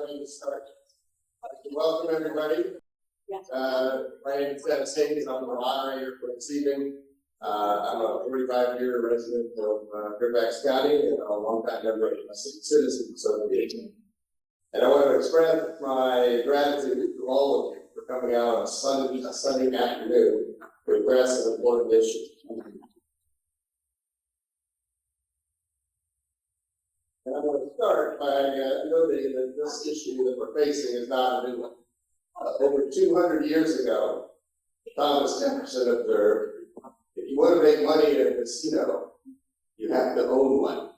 I need to start. Welcome, everybody. My name is Dennis Hayes. I'm the moderator for this evening. I'm a 45-year resident of Fairfax County and a longtime member of the Citizens Association. And I want to express my gratitude to all of you for coming out on a Sunday afternoon to address an important issue. And I'm going to start by noting that this issue that we're facing is not a new one. Over 200 years ago, Thomas Jefferson observed, if you want to make money at a casino, you have to own one.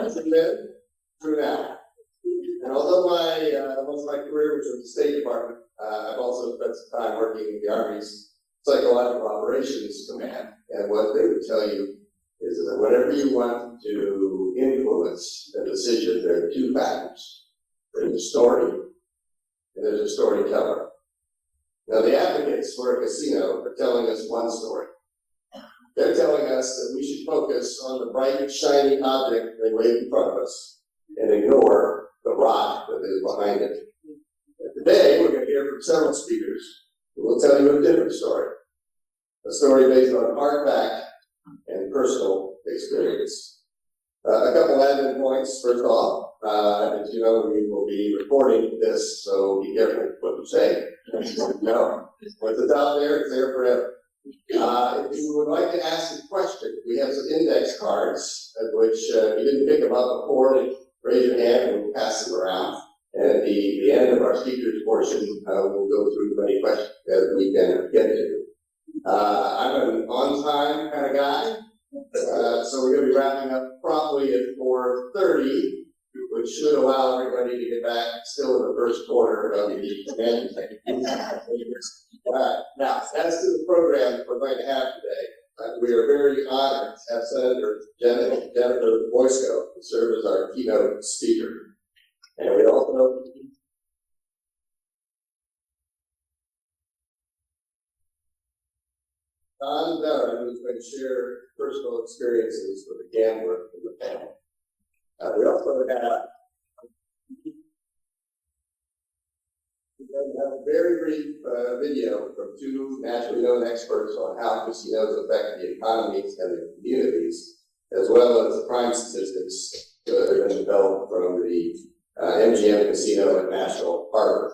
Isn't it? True now. And although most of my career was with the State Department, I've also spent some time working in the Army's Psychological Operations Command. And what they would tell you is that whenever you want to influence a decision, there are two factors. There's a story, and there's a storyteller. Now, the advocates for a casino are telling us one story. They're telling us that we should focus on the bright, shiny object they wave in front of us and ignore the rock that is behind it. And today, we're going to hear from several speakers who will tell you a different story. A story based on hard fact and personal experience. A couple admin points. First off, as you know, we will be recording this, so be careful what you say. No, what's out there is there forever. If you would like to ask a question, we have some index cards, at which if you didn't pick them up before, raise your hand and we'll pass them around. And at the end of our speakers portion, we'll go through as many questions as we can get to. I'm an on-time kind of guy, so we're going to be wrapping up promptly at 4:30, which should allow everybody to get back still in the first quarter of the event. Now, as to the program that we're going to have today, we are very honored to have Senator Jennifer Boysko serve as our keynote speaker. And we also Don Dunn, who's going to share personal experiences with a gambler in the family. We also have a very brief video from two nationally known experts on how casinos affect the economies and the communities, as well as the crime statistics that have been developed from the MGM Casino at National Harbor.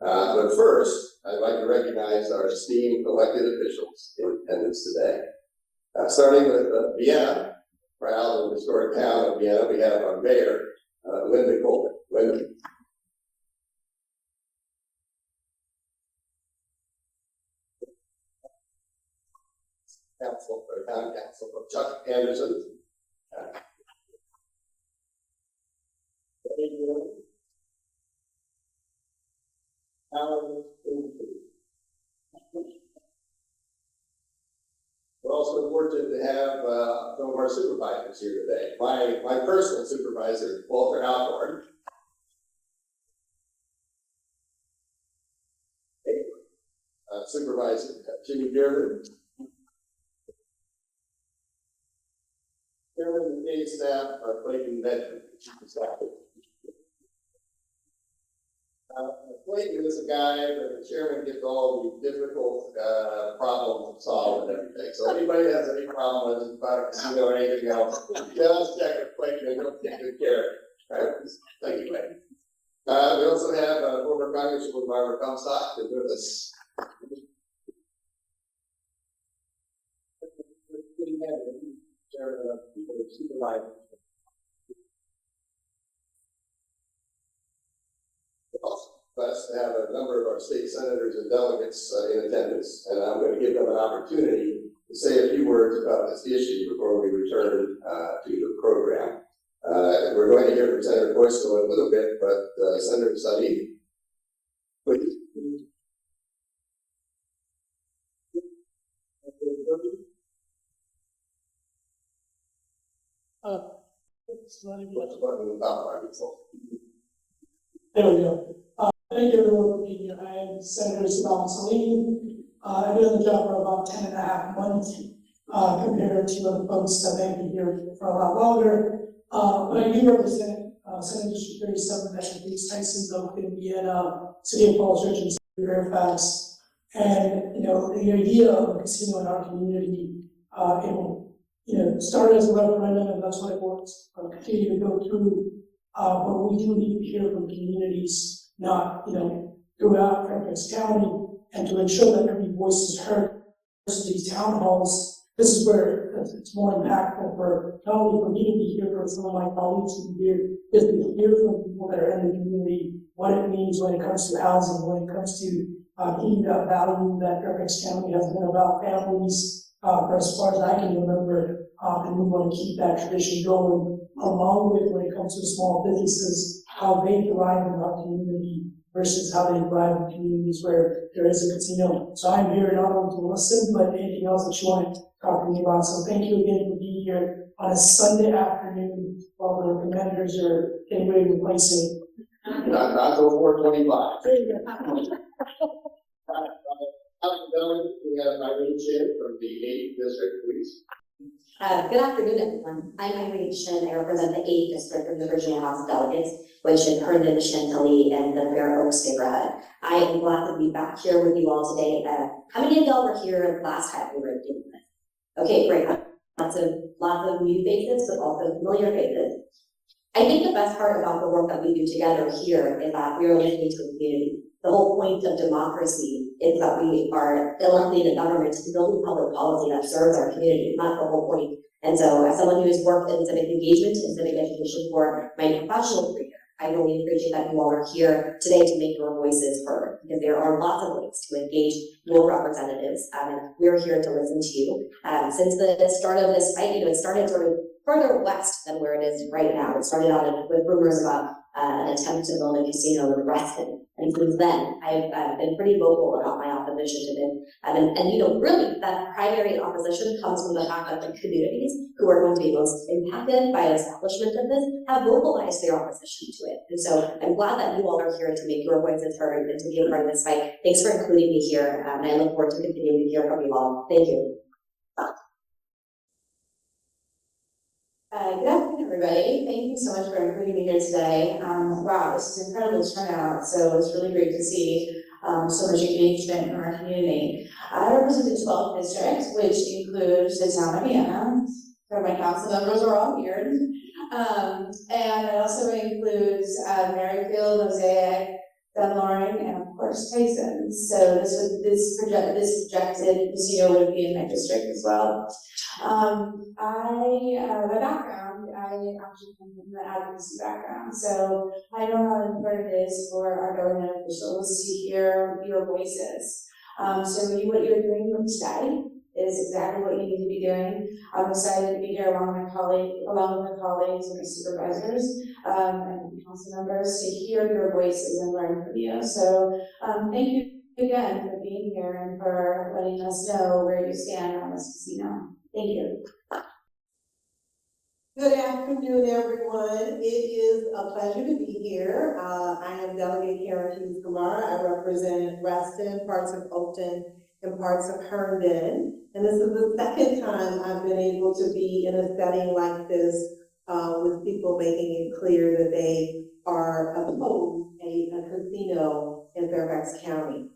But first, I'd like to recognize our esteemed elected officials in attendance today. Starting with Vienna, proud and historic town of Vienna, we have our mayor, Linda Coleman. Linda. Town council, Chuck Anderson. We're also fortunate to have some of our supervisors here today. My personal supervisor, Walter Alcorn. Supervisor Jimmy German. Chairman of the paid staff, Clayton Benton, chief of staff. Clayton is a guy that the chairman gets all the difficult problems solved and everything. So anybody that has any problems about a casino or anything else, just check with Clayton and he'll take good care of it. Right? Thank you, Clayton. We also have former Congresswoman Barbara Comstock is with us. Chairman of the Supervisor. Blessed to have a number of our state senators and delegates in attendance, and I'm going to give them an opportunity to say a few words about this issue before we return to the program. We're going to hear from Senator Boysko in a little bit, but Senator Said, please. There we go. Thank you everyone for being here. I am Senator Said. I've been in the job for about 10.5 months compared to other folks that may be here for a lot longer. But I do represent Senate District 37, that includes Tyson, Oakland, Indiana, City of Falls Church, and City of Fairfax. And, the idea of a casino in our community, it will, start as a referendum, and that's what it was, continue to go through. But we do need to hear from communities, not, throughout Fairfax County, and to ensure that every voice is heard. These town halls, this is where it's more impactful for not only for me to be here, for some of my colleagues to be here, is to hear from people that are in the community, what it means when it comes to housing, when it comes to being that value that Fairfax County has been about families, for as far as I can remember, and we want to keep that tradition going, along with when it comes to small businesses, how they thrive in our community versus how they thrive in communities where there is a casino. So I'm here not only to listen, but anything else that you want to talk to me about. So thank you again for being here on a Sunday afternoon while the commanders are getting ready to replace it. Not till 4:25. There you go. We have Irene Chin from the 8th District, please. Good afternoon, everyone. I'm Irene Shin. I represent the 8th District of the Virginia House of Delegates, which is Herndon, Chantilly, and the Fair Oaks neighborhood. I am glad to be back here with you all today. How many of y'all were here last time we were doing this? Okay, great. Lots of new faces, but also familiar faces. I think the best part about the work that we do together here is that we are listening to the community. The whole point of democracy is that we are electing a government to build public policy that serves our community. That's the whole point. And so, as someone who has worked in civic engagement and civic education for my professional career, I really appreciate that you all are here today to make your voices heard, because there are lots of ways to engage your representatives, and we're here to listen to you. Since the start of this fight, it started sort of further west than where it is right now. It started out with rumors about an attempt to build a casino in Reston. And since then, I've been pretty vocal about my opposition to this. And really, that primary opposition comes from the fact that the communities who are going to be most impacted by the establishment of this have vocalized their opposition to it. And so I'm glad that you all are here to make your voices heard and to be a part of this fight. Thanks for including me here, and I look forward to continuing to hear from you all. Thank you. Good afternoon, everybody. Thank you so much for including me here today. Wow, this is incredible turnout, so it's really great to see so much engagement in our community. I represent the 12th district, which includes the town of Vienna, where my council members are all here. And it also includes Maryfield, Mosaic, Dunloring, and of course Tyson. So this projected casino would be in my district as well. My background, I actually come from the advocacy background, so I know how important it is for our government officials to hear your voices. So what you're doing today is exactly what you need to be doing. I'm excited to be here along with my colleagues and my supervisors and council members to hear your voices and learn from you. So thank you again for being here and for letting us know where you stand on this casino. Thank you. Good afternoon, everyone. It is a pleasure to be here. I am Delegate Karen Hughes Gamara. I represent Reston, parts of Oakton, and parts of Herndon. And this is the second time I've been able to be in a setting like this with people making it clear that they are opposed a casino in Fairfax County.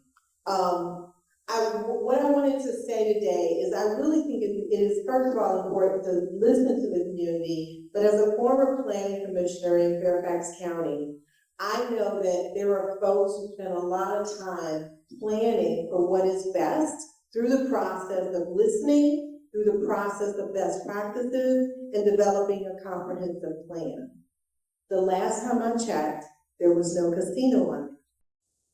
What I wanted to say today is I really think it is, first of all, important to listen to the community, but as a former planning commissioner in Fairfax County, I know that there are folks who spend a lot of time planning for what is best through the process of listening, through the process of best practices, and developing a comprehensive plan. The last time I checked, there was no casino on it.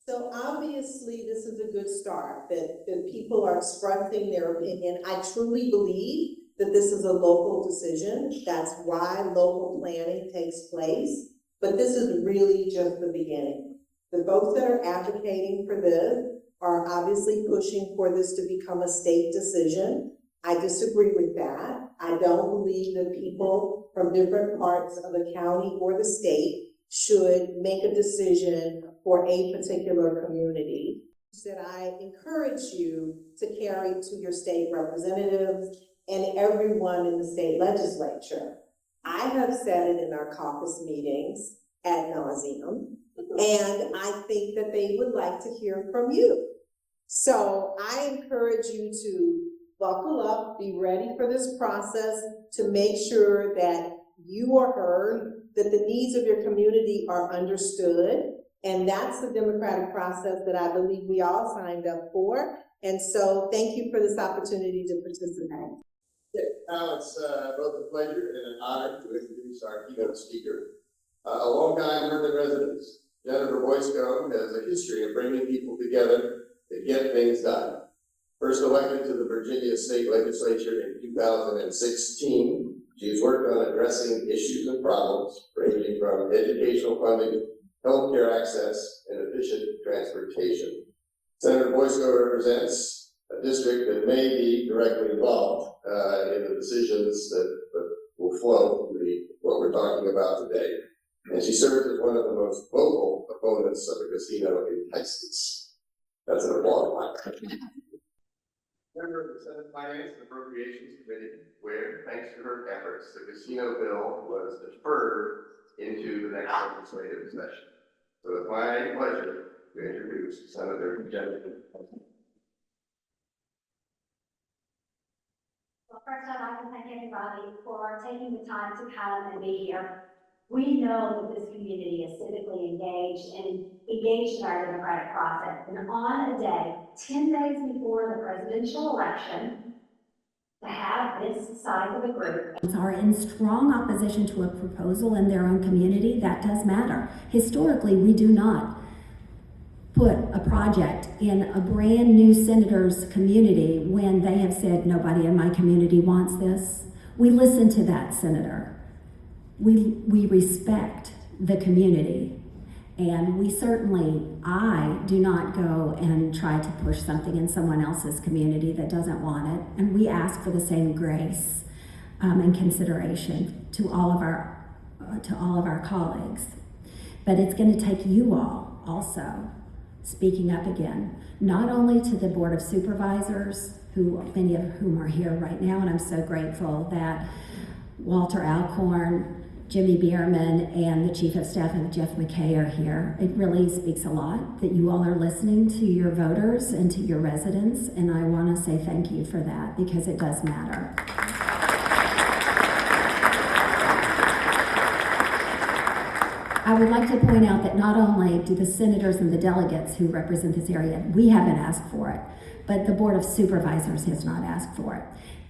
So obviously this is a good start, that people are expressing their opinion. I truly believe that this is a local decision. That's why local planning takes place. But this is really just the beginning. The folks that are advocating for this are obviously pushing for this to become a state decision. I disagree with that. I don't believe that people from different parts of the county or the state should make a decision for a particular community. That I encourage you to carry to your state representatives and everyone in the state legislature. I have said it in our caucus meetings ad nauseum. And I think that they would like to hear from you. So I encourage you to buckle up, be ready for this process, to make sure that you are heard, that the needs of your community are understood. And that's the democratic process that I believe we all signed up for. And so thank you for this opportunity to participate. Now it's both a pleasure and an honor to introduce our keynote speaker. A longtime urban resident, Jennifer Boysko, has a history of bringing people together to get things done. First elected to the Virginia State Legislature in 2016, she has worked on addressing issues and problems ranging from educational funding, healthcare access, and efficient transportation. Senator Boysko represents a district that may be directly involved in the decisions that will flow through what we're talking about today. And she serves as one of the most vocal opponents of the casino in Texas. That's an applause. Member of the Senate Finance and Appropriations Committee, where, thanks to her efforts, the casino bill was deferred into the next legislative session. So it's my pleasure to introduce Senator Jennifer. Well, first I'd like to thank everybody for taking the time to come and be here. We know that this community is civically engaged and engaged in our democratic process. And on a day, 10 days before the presidential election, to have this size of a group are in strong opposition to a proposal in their own community, that does matter. Historically, we do not put a project in a brand new senator's community when they have said, nobody in my community wants this. We listen to that senator. We respect the community, and we certainly, I do not go and try to push something in someone else's community that doesn't want it, and we ask for the same grace and consideration to all of our colleagues. But it's going to take you all also speaking up again, not only to the Board of Supervisors, who many of whom are here right now, and I'm so grateful that Walter Alcorn, Jimmy Bierman, and the Chief of Staff of Jeff McKay are here. It really speaks a lot that you all are listening to your voters and to your residents, and I want to say thank you for that because it does matter. I would like to point out that not only do the senators and the delegates who represent this area, we haven't asked for it, but the Board of Supervisors has not asked for it.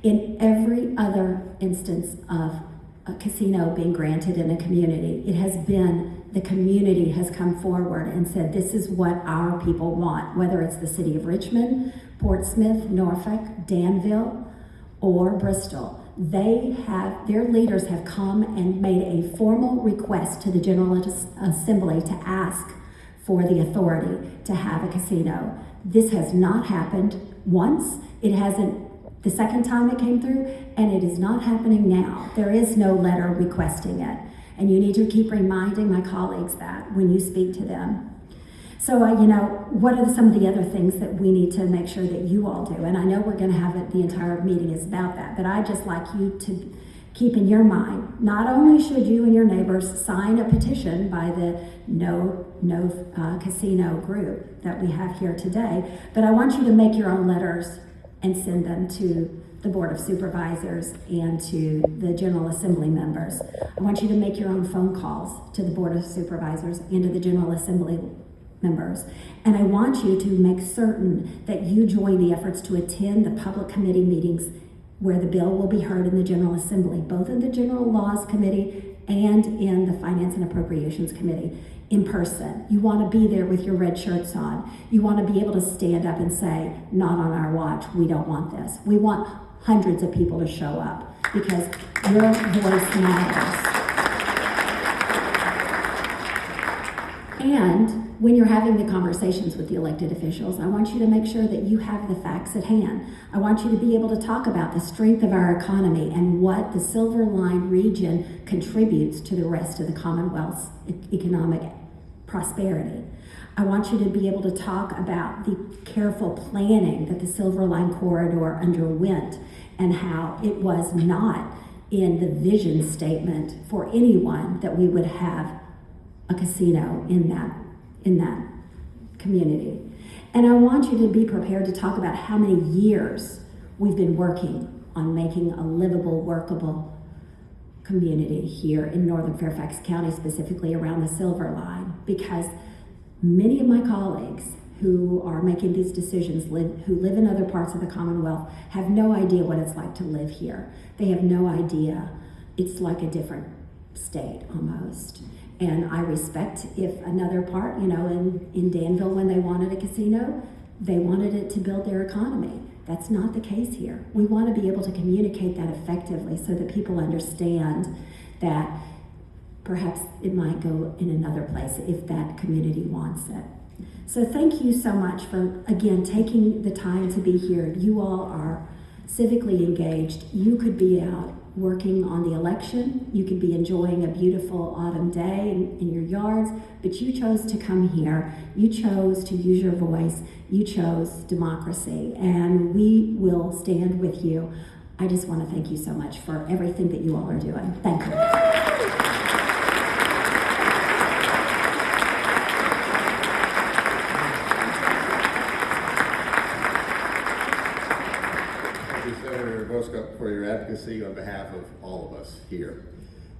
In every other instance of a casino being granted in a community, it has been the community has come forward and said, this is what our people want, whether it's the city of Richmond, Portsmouth, Norfolk, Danville, or Bristol. Their leaders have come and made a formal request to the General Assembly to ask for the authority to have a casino. This has not happened once. It hasn't the second time it came through, and it is not happening now. There is no letter requesting it. And you need to keep reminding my colleagues that when you speak to them. So, what are some of the other things that we need to make sure that you all do? And I know we're going to have it, the entire meeting is about that, but I'd just like you to keep in your mind, not only should you and your neighbors sign a petition by the no casino group that we have here today, but I want you to make your own letters and send them to the Board of Supervisors and to the General Assembly members. I want you to make your own phone calls to the Board of Supervisors and to the General Assembly members. And I want you to make certain that you join the efforts to attend the public committee meetings where the bill will be heard in the General Assembly, both in the General Laws Committee and in the Finance and Appropriations Committee. In person. You want to be there with your red shirts on. You want to be able to stand up and say, not on our watch, we don't want this. We want hundreds of people to show up because your voice matters. And when you're having the conversations with the elected officials, I want you to make sure that you have the facts at hand. I want you to be able to talk about the strength of our economy and what the Silver Line region contributes to the rest of the Commonwealth's economic prosperity. I want you to be able to talk about the careful planning that the Silver Line corridor underwent and how it was not in the vision statement for anyone that we would have a casino in that community. And I want you to be prepared to talk about how many years we've been working on making a livable, workable community here in northern Fairfax County, specifically around the Silver Line, because many of my colleagues who are making these decisions, who live in other parts of the Commonwealth, have no idea what it's like to live here. They have no idea. It's like a different state almost. And I respect if another part, you know, in Danville, when they wanted a casino, they wanted it to build their economy. That's not the case here. We want to be able to communicate that effectively so that people understand that perhaps it might go in another place if that community wants it. So thank you so much for, again, taking the time to be here. You all are civically engaged. You could be out working on the election. You could be enjoying a beautiful autumn day in your yards, but you chose to come here. You chose to use your voice. You chose democracy, and we will stand with you. I just want to thank you so much for everything that you all are doing. Thank you. Senator Boysko, for your advocacy on behalf of all of us here.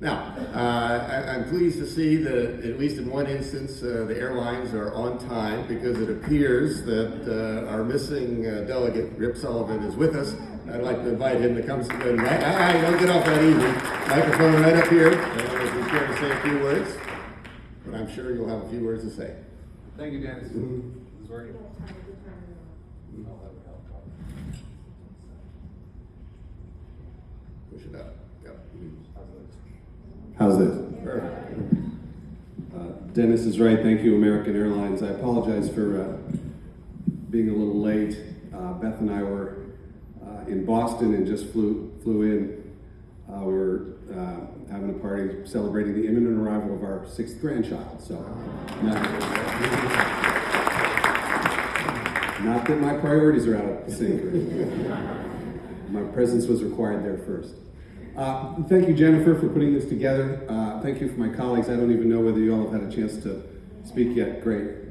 Now, I'm pleased to see that, at least in one instance, the airlines are on time, because it appears that our missing delegate, Rip Sullivan, is with us. I'd like to invite him to come. Don't get off that easy. Microphone right up here. If you care to say a few words, but I'm sure you'll have a few words to say. Thank you, Dennis. Mm-hmm. This is working. Push it up. Yep. How's this? Perfect. Dennis is right. Thank you, American Airlines. I apologize for being a little late. Beth and I were in Boston and just flew in. We were having a party celebrating the imminent arrival of our 6th grandchild. So, not that my priorities are out of sync. My presence was required there first. Thank you, Jennifer, for putting this together. Thank you for my colleagues. I don't even know whether you all have had a chance to speak yet. Great.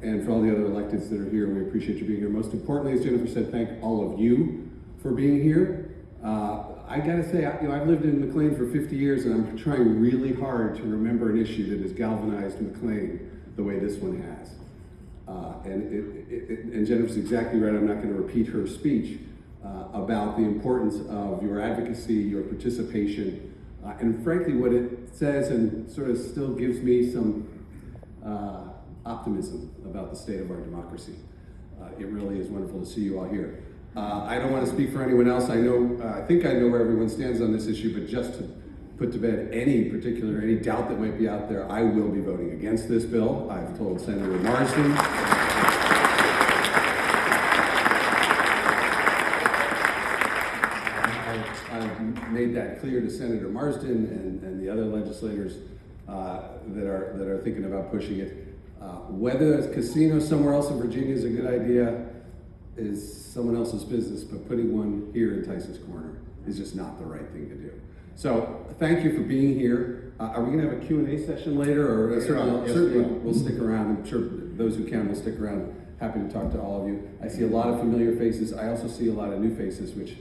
And for all the other electeds that are here, we appreciate you being here. Most importantly, as Jennifer said, thank all of you for being here. I gotta say, I've lived in McLean for 50 years, and I'm trying really hard to remember an issue that has galvanized McLean the way this one has. And Jennifer's exactly right. I'm not going to repeat her speech about the importance of your advocacy, your participation, and frankly, what it says and sort of still gives me some optimism about the state of our democracy. It really is wonderful to see you all here. I don't want to speak for anyone else. I think I know where everyone stands on this issue, but just to put to bed any doubt that might be out there, I will be voting against this bill. I've told Senator Marsden. I've made that clear to Senator Marsden and the other legislators that are thinking about pushing it. Whether a casino somewhere else in Virginia is a good idea is someone else's business, but putting one here in Tyson's Corner is just not the right thing to do. So thank you for being here. Are we going to have a Q&A session later? Or certainly we'll stick around. I'm sure those who can will stick around. Happy to talk to all of you. I see a lot of familiar faces. I also see a lot of new faces, which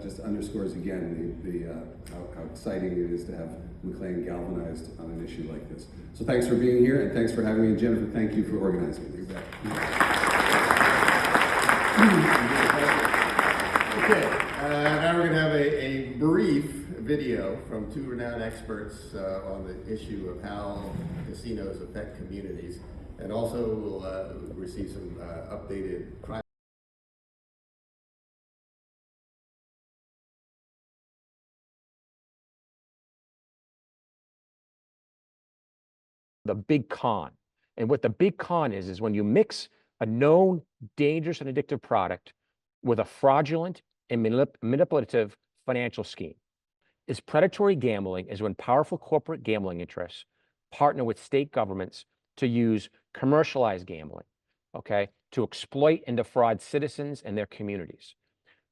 just underscores again how exciting it is to have McLean galvanized on an issue like this. So thanks for being here, and thanks for having me. And Jennifer, thank you for organizing it. Exactly. Okay, now we're going to have a brief video from two renowned experts on the issue of how casinos affect communities, and also we'll receive some updated crime. The big con. And what the big con is when you mix a known dangerous and addictive product with a fraudulent and manipulative financial scheme. Is predatory gambling is when powerful corporate gambling interests partner with state governments to use commercialized gambling, okay, to exploit and defraud citizens and their communities.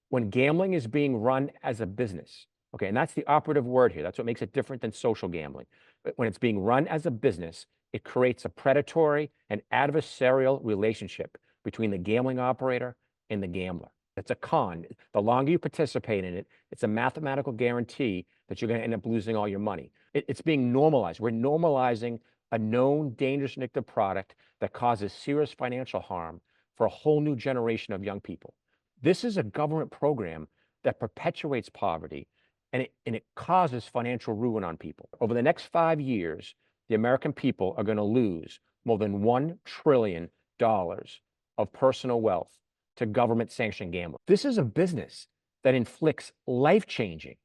When gambling is being run as a business, okay, and that's the operative word here. That's what makes it different than social gambling. But when it's being run as a business, it creates a predatory and adversarial relationship between the gambling operator and the gambler. It's a con. The longer you participate in it, it's a mathematical guarantee that you're going to end up losing all your money. It's being normalized. We're normalizing a known dangerous addictive product that causes serious financial harm for a whole new generation of young people. This is a government program that perpetuates poverty, and it causes financial ruin on people. Over the next 5 years, the American people are going to lose more than $1 trillion of personal wealth to government-sanctioned gambling. This is a business that inflicts life-changing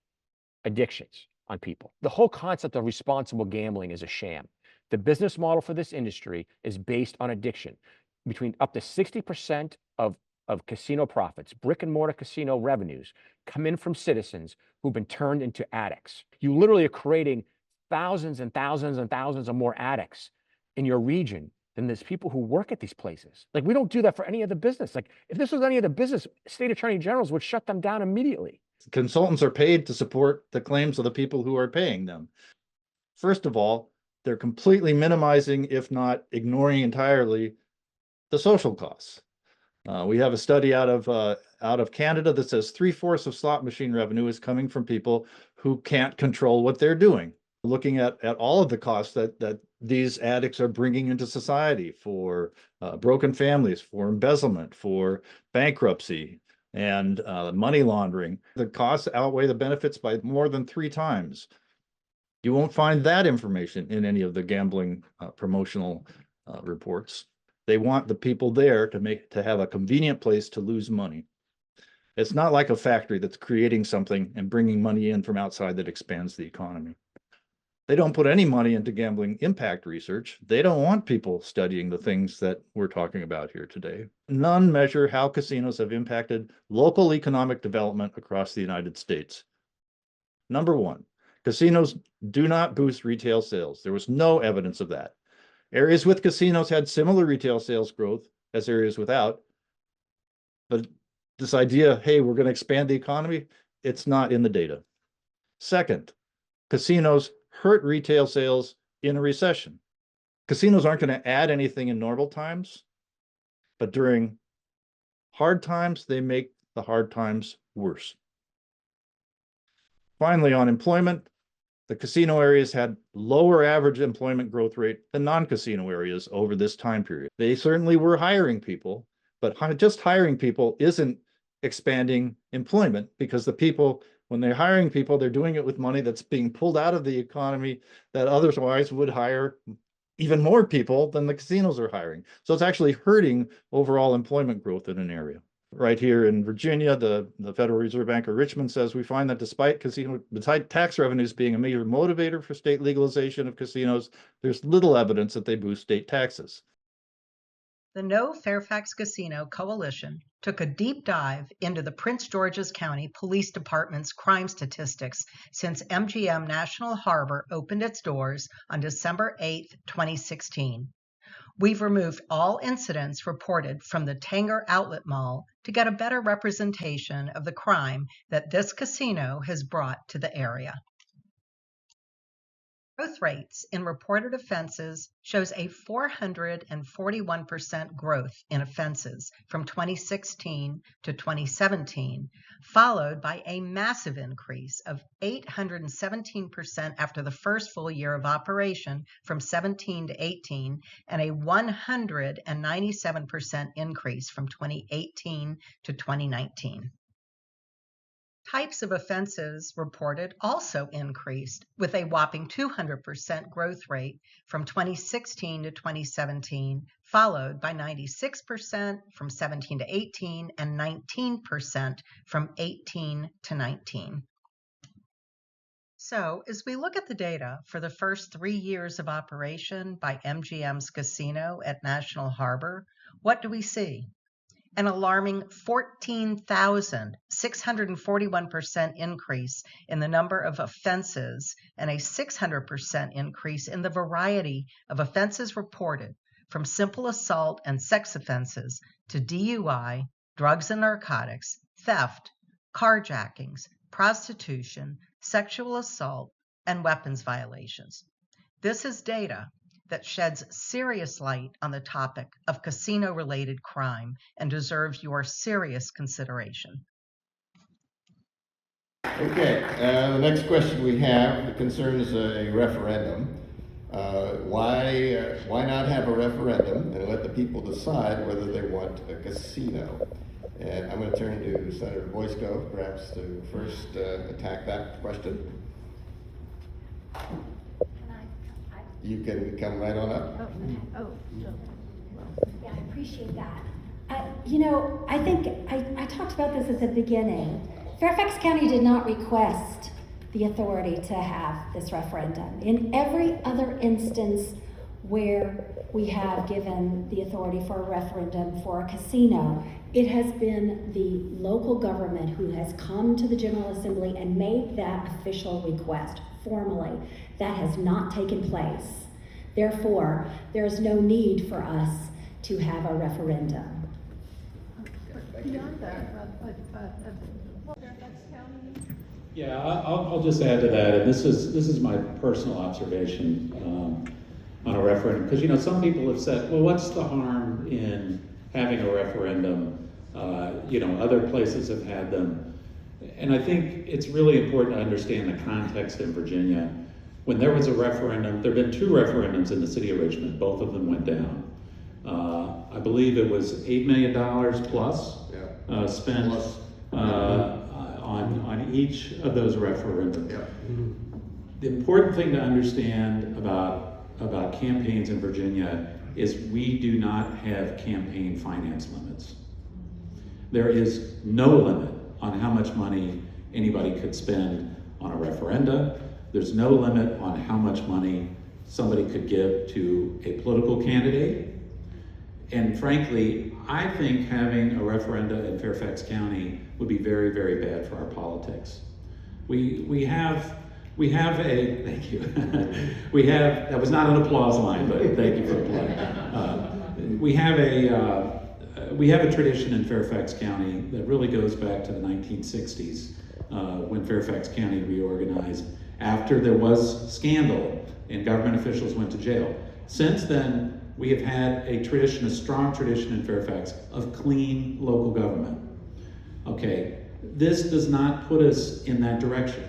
addictions on people. The whole concept of responsible gambling is a sham. The business model for this industry is based on addiction. Between up to 60% of casino profits, brick and mortar casino revenues, come in from citizens who've been turned into addicts. You literally are creating thousands and thousands and thousands of more addicts in your region than there's people who work at these places. Like, we don't do that for any other business. Like, if this was any other business, state attorney generals would shut them down immediately. Consultants are paid to support the claims of the people who are paying them. First of all, they're completely minimizing, if not ignoring entirely, the social costs. We have a study out of Canada that says 3/4 of slot machine revenue is coming from people who can't control what they're doing. Looking at all of the costs that these addicts are bringing into society for broken families, for embezzlement, for bankruptcy, and money laundering. The costs outweigh the benefits by more than 3 times. You won't find that information in any of the gambling promotional reports. They want the people there to have a convenient place to lose money. It's not like a factory that's creating something and bringing money in from outside that expands the economy. They don't put any money into gambling impact research. They don't want people studying the things that we're talking about here today. None measure how casinos have impacted local economic development across the United States. Number 1, casinos do not boost retail sales. There was no evidence of that. Areas with casinos had similar retail sales growth as areas without. But this idea, hey, we're going to expand the economy, it's not in the data. Second, casinos hurt retail sales in a recession. Casinos aren't going to add anything in normal times, but during hard times, they make the hard times worse. Finally, on employment, the casino areas had lower average employment growth rate than non-casino areas over this time period. They certainly were hiring people, but just hiring people isn't expanding employment, because the people, when they're hiring people, they're doing it with money that's being pulled out of the economy that otherwise would hire even more people than the casinos are hiring. So it's actually hurting overall employment growth in an area. Right here in Virginia, the Federal Reserve Bank of Richmond says, we find that despite tax revenues being a major motivator for state legalization of casinos, there's little evidence that they boost state taxes. The No Fairfax Casino Coalition took a deep dive into the Prince George's County Police Department's crime statistics since MGM National Harbor opened its doors on December 8, 2016. We've removed all incidents reported from the Tanger Outlet Mall to get a better representation of the crime that this casino has brought to the area. Growth rates in reported offenses shows a 441% growth in offenses from 2016 to 2017, followed by a massive increase of 817% after the first full year of operation from 17 to 18, and a 197% increase from 2018 to 2019. Types of offenses reported also increased, with a whopping 200% growth rate from 2016 to 2017, followed by 96% from 17 to 18 and 19% from 18 to 19. So, as we look at the data for the first 3 years of operation by MGM's casino at National Harbor, what do we see? An alarming 14,641% increase in the number of offenses and a 600% increase in the variety of offenses reported, from simple assault and sex offenses to DUI, drugs and narcotics, theft, carjackings, prostitution, sexual assault, and weapons violations. This is data that sheds serious light on the topic of casino-related crime and deserves your serious consideration. Okay, the next question we have concerns a referendum. Why not have a referendum and let the people decide whether they want a casino? And I'm going to turn to Senator Boysko, perhaps to first attack that question. You can come right on up. Yeah, I appreciate that. I think I talked about this at the beginning. Fairfax County did not request the authority to have this referendum. In every other instance where we have given the authority for a referendum for a casino, it has been the local government who has come to the General Assembly and made that official request formally. That has not taken place. Therefore, there is no need for us to have a referendum. Beyond that, yeah, I'll just add to that, and this is my personal observation on a referendum, because some people have said, well, what's the harm in having a referendum? Other places have had them, and I think it's really important to understand the context in Virginia. When there was a referendum, there have been 2 referendums in the city of Richmond. Both of them went down. I believe it was $8 million plus spent on each of those referendums. Yeah. The important thing to understand about campaigns in Virginia is we do not have campaign finance limits. There is no limit on how much money anybody could spend on a referenda. There's no limit on how much money somebody could give to a political candidate. And frankly, I think having a referenda in Fairfax County would be very, very bad for our politics. We have a, thank you. That was not an applause line, but thank you for applauding. We have a tradition in Fairfax County that really goes back to the 1960s when Fairfax County reorganized after there was scandal and government officials went to jail. Since then, we have had a strong tradition in Fairfax of clean local government. Okay, this does not put us in that direction.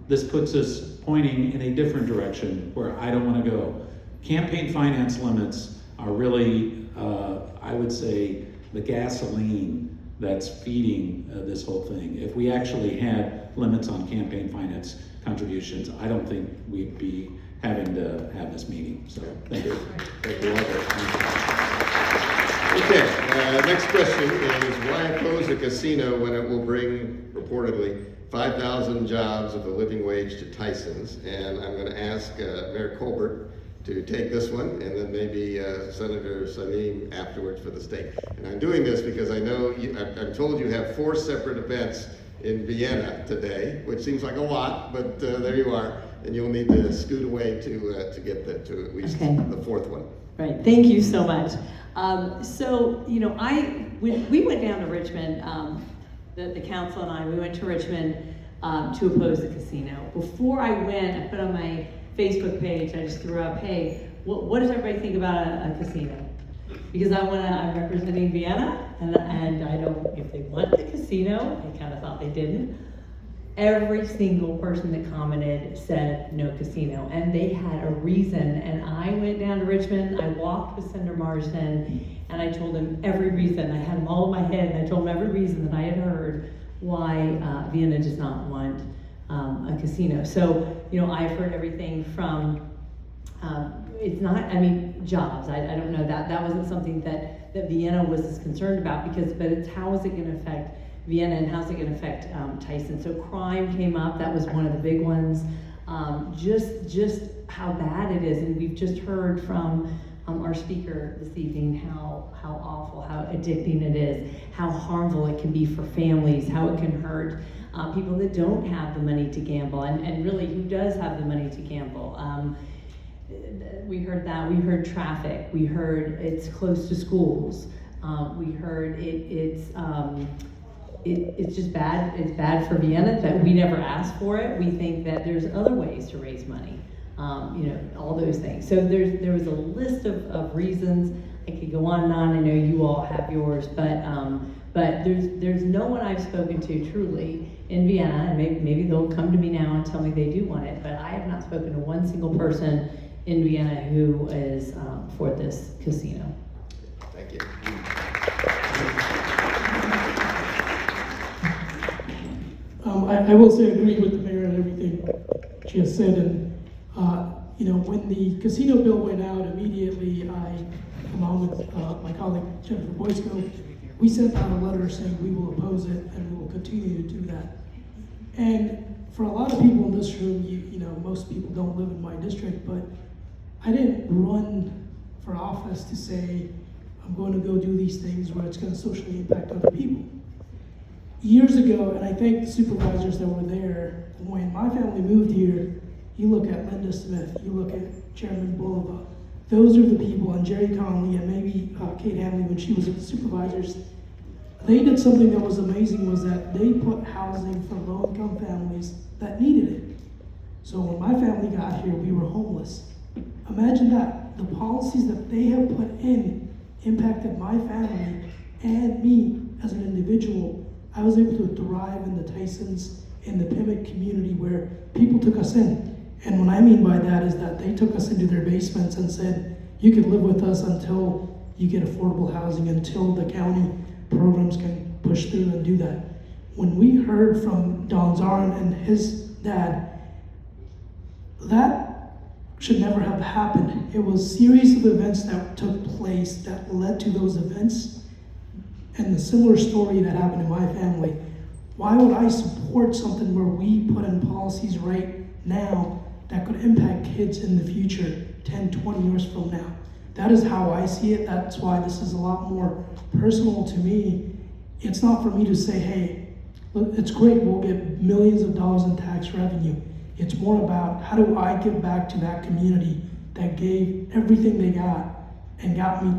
This puts us pointing in a different direction where I don't want to go. Campaign finance limits are really, I would say, the gasoline that's feeding this whole thing. If we actually had limits on campaign finance contributions, I don't think we'd be having to have this meeting. So, thank you. Thank you. Okay, next question is why oppose a casino when it will bring, reportedly, 5,000 jobs with a living wage to Tyson's? And I'm going to ask Mayor Colbert to take this one, and then maybe Senator Salim afterwards for the state. And I'm doing this because I know, I'm told you have 4 separate events in Vienna today, which seems like a lot, but there you are. And you'll need to scoot away to get to at least the 4th one. Right, thank you so much. We went down to Richmond, the council and I, we went to Richmond to oppose the casino. Before I went, I put on my Facebook page, I just threw up, hey, what does everybody think about a casino? Because I'm representing Vienna, and I don't, if they want the casino, I kind of thought they didn't. Every single person that commented said no casino, and they had a reason. And I went down to Richmond, I walked with Senator Marsden, and I told him every reason. I had them all in my head, and I told him every reason that I had heard why Vienna does not want a casino. So, I've heard everything from, it's not, jobs. I don't know that wasn't something that Vienna was as concerned about, but it's how is it going to affect Vienna and how's it going to affect Tyson. So crime came up, that was one of the big ones. Just how bad it is, and we've just heard from our speaker this evening how awful, how addicting it is, how harmful it can be for families, how it can hurt people that don't have the money to gamble, and really who does have the money to gamble. We heard that, we heard traffic, we heard it's close to schools, we heard it's just bad. It's bad for Vienna that we never asked for it. We think that there's other ways to raise money. all those things. So there was a list of reasons. I could go on and on. I know you all have yours, but there's no one I've spoken to truly in Vienna, and maybe they'll come to me now and tell me they do want it, but I have not spoken to one single person in Vienna who is for this casino. Thank you. I will say I agree with the mayor and everything she has said, and when the casino bill went out, immediately I, along with my colleague Jennifer Boysko, we sent out a letter saying we will oppose it and we will continue to do that. And for a lot of people in this room, most people don't live in my district, but I didn't run for office to say I'm going to go do these things where it's going to socially impact other people. Years ago, and I thank the supervisors that were there, when my family moved here, you look at Linda Smith, you look at Chairman Bulova, those are the people, and Jerry Conley, and maybe Kate Hamley when she was at the supervisors, they did something that was amazing, was that they put housing for low-income families that needed it. So when my family got here, we were homeless. Imagine that. The policies that they have put in impacted my family and me as an individual. I was able to thrive in the Tysons, in the Pimmick community where people took us in. And what I mean by that is that they took us into their basements and said, you can live with us until you get affordable housing, until the county programs can push through and do that. When we heard from Don Zarin and his dad, that should never have happened. It was a series of events that took place that led to those events, and the similar story that happened in my family. Why would I support something where we put in policies right now that could impact kids in the future, 10, 20 years from now? That is how I see it. That's why this is a lot more personal to me. It's not for me to say, hey, look, it's great, we'll get millions of dollars in tax revenue. It's more about how do I give back to that community that gave everything they got and got me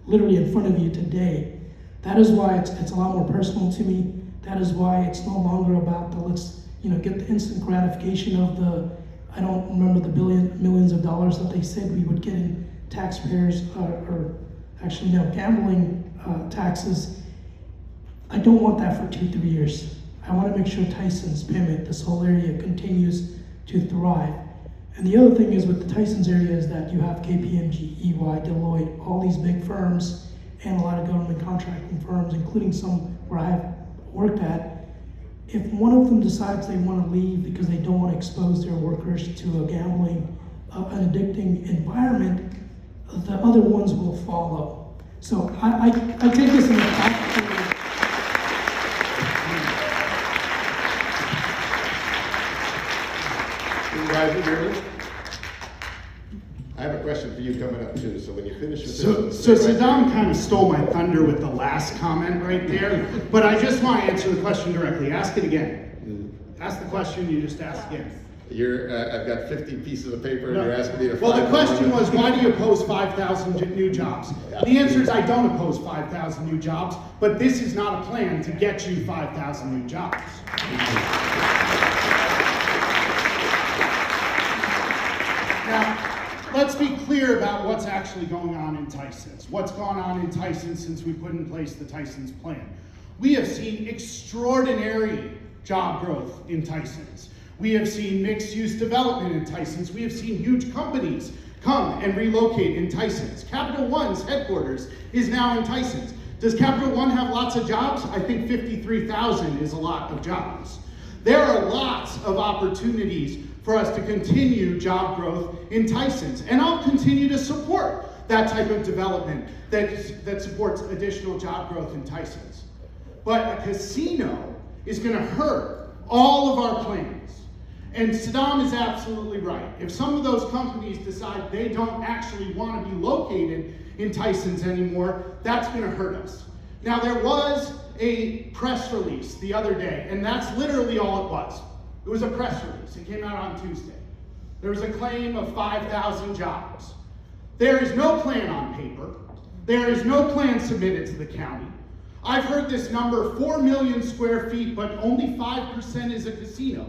literally in front of you today. That is why it's a lot more personal to me. That is why it's no longer about the let's get the instant gratification of the, I don't remember the millions of dollars that they said we would get in taxpayers or actually gambling taxes. I don't want that for 2-3 years. I want to make sure Tysons, Pimmick, this whole area continues to thrive. And the other thing is with the Tysons area is that you have KPMG, EY, Deloitte, all these big firms, and a lot of government contracting firms, including some where I have worked at. If one of them decides they want to leave because they don't want to expose their workers to a gambling, an addicting environment, the other ones will follow. So I take this in account. I have a question for you coming up too, so when you finish with So Saddam kind of stole my thunder with the last comment right there, but I just want to answer the question directly. Ask it again. Ask the question you just asked again. I've got 50 pieces of paper and you're asking me to Well, the question was, why do you oppose 5,000 new jobs? Yeah. The answer is I don't oppose 5,000 new jobs, but this is not a plan to get you 5,000 new jobs. Now, let's be clear about what's actually going on in Tysons. What's gone on in Tysons since we put in place the Tysons plan. We have seen extraordinary job growth in Tysons. We have seen mixed-use development in Tysons. We have seen huge companies come and relocate in Tysons. Capital One's headquarters is now in Tysons. Does Capital One have lots of jobs? I think 53,000 is a lot of jobs. There are lots of opportunities for us to continue job growth in Tysons. And I'll continue to support that type of development that supports additional job growth in Tysons. But a casino is gonna hurt all of our plans. And Saddam is absolutely right. If some of those companies decide they don't actually want to be located in Tysons anymore, that's going to hurt us. Now, there was a press release the other day, and that's literally all it was. It was a press release. It came out on Tuesday. There was a claim of 5,000 jobs. There is no plan on paper. There is no plan submitted to the county. I've heard this number, 4 million square feet, but only 5% is a casino.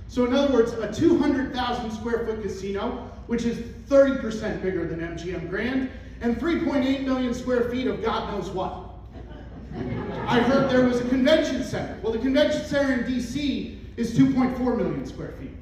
So in other words, a 200,000 square foot casino, which is 30% bigger than MGM Grand, and 3.8 million square feet of God knows what. I heard there was a convention center. Well, the convention center in DC is 2.4 million square feet.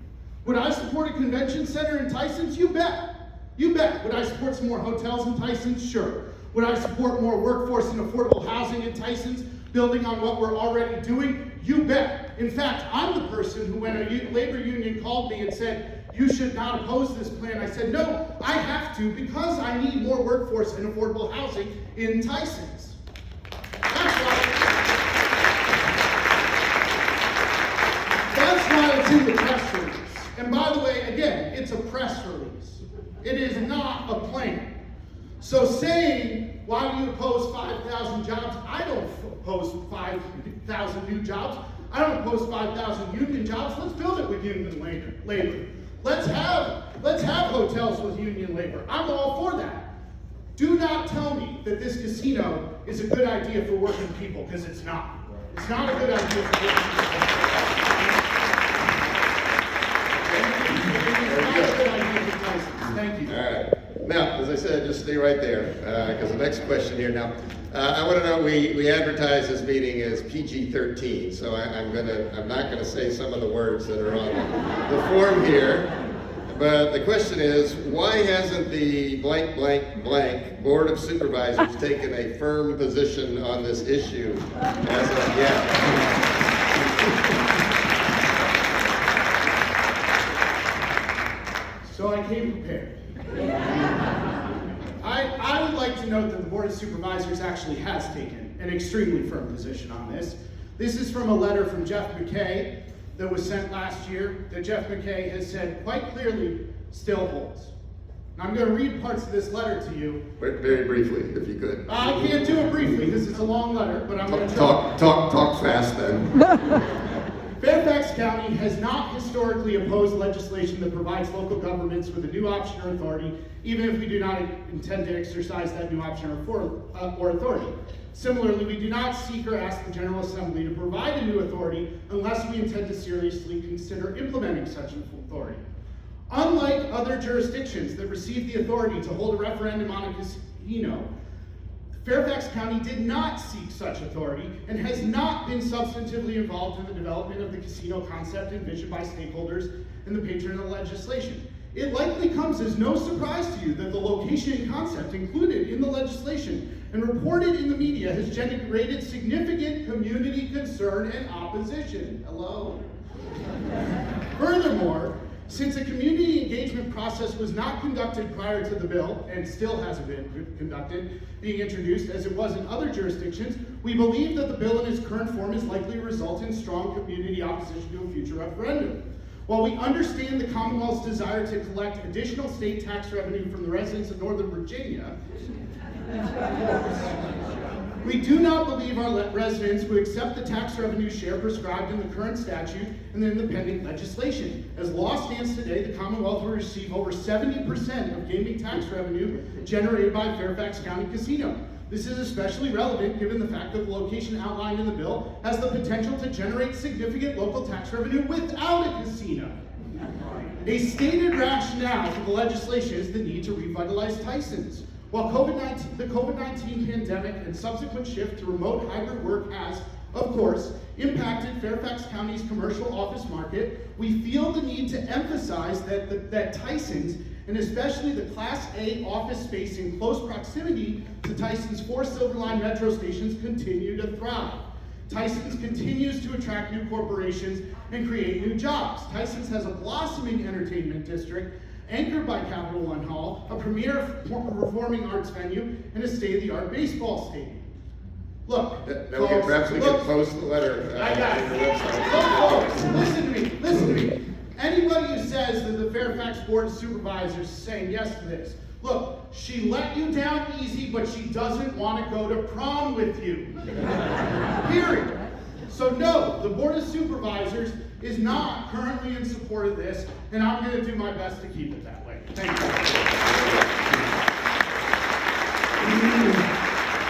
Would I support a convention center in Tysons? You bet. You bet. Would I support some more hotels in Tysons? Sure. Would I support more workforce and affordable housing in Tysons, building on what we're already doing? You bet. In fact, I'm the person who, when a labor union called me and said, you should not oppose this plan, I said, no, I have to because I need more workforce and affordable housing in Tysons. That's why it's in the press release. And by the way, again, it's a press release. It is not a plan. So saying, why do you oppose 5,000 jobs? I don't oppose 5,000 new jobs. I don't oppose 5,000 union jobs. Let's build it with union labor. Let's have hotels with union labor. I'm all for that. Do not tell me that this casino is a good idea for working people, because it's not. It's not a good idea for working people. It's not a good idea for Tysons. Thank you. All right. Now, as I said, just stay right there, because the next question here now, I want to know, we advertise this meeting as PG-13, so I'm not gonna say some of the words that are on the form here, but the question is, why hasn't the blank, blank, blank Board of Supervisors taken a firm position on this issue as of yet? So I came prepared. I would like to note that the Board of Supervisors actually has taken an extremely firm position on this. This is from a letter from Jeff McKay that was sent last year that Jeff McKay has said quite clearly still holds. Now, I'm going to read parts of this letter to you. Very briefly, if you could. I can't do it briefly because it's a long letter, but I'm going to try. Talk fast then. Fairfax County has not historically opposed legislation that provides local governments with a new option or authority, even if we do not intend to exercise that new option or authority. Similarly, we do not seek or ask the General Assembly to provide a new authority unless we intend to seriously consider implementing such an authority. Unlike other jurisdictions that receive the authority to hold a referendum on a casino, Fairfax County did not seek such authority and has not been substantively involved in the development of the casino concept envisioned by stakeholders and the patron of the legislation. It likely comes as no surprise to you that the location and concept included in the legislation and reported in the media has generated significant community concern and opposition. Hello? Furthermore, since a community engagement process was not conducted prior to the bill, and still hasn't been conducted, being introduced as it was in other jurisdictions, we believe that the bill in its current form is likely to result in strong community opposition to a future referendum. While we understand the Commonwealth's desire to collect additional state tax revenue from the residents of Northern Virginia, we do not believe our residents would accept the tax revenue share prescribed in the current statute and in the pending legislation. As law stands today, the Commonwealth will receive over 70% of gaming tax revenue generated by Fairfax County Casino. This is especially relevant given the fact that the location outlined in the bill has the potential to generate significant local tax revenue without a casino. A stated rationale for the legislation is the need to revitalize Tysons. While the COVID-19 pandemic and subsequent shift to remote hybrid work has, of course, impacted Fairfax County's commercial office market, we feel the need to emphasize that Tysons, and especially the Class A office space in close proximity to Tysons' 4 Silver Line metro stations, continue to thrive. Tysons continues to attract new corporations and create new jobs. Tysons has a blossoming entertainment district anchored by Capital One Hall, a premier performing arts venue, and a state-of-the-art baseball stadium. Look, Perhaps we can post the letter. I got it. Folks, listen to me. Anybody who says that the Fairfax Board of Supervisors is saying yes to this, look, she let you down easy, but she doesn't want to go to prom with you. Period. So no, the Board of Supervisors is not currently in support of this, and I'm going to do my best to keep it that way. Thank you.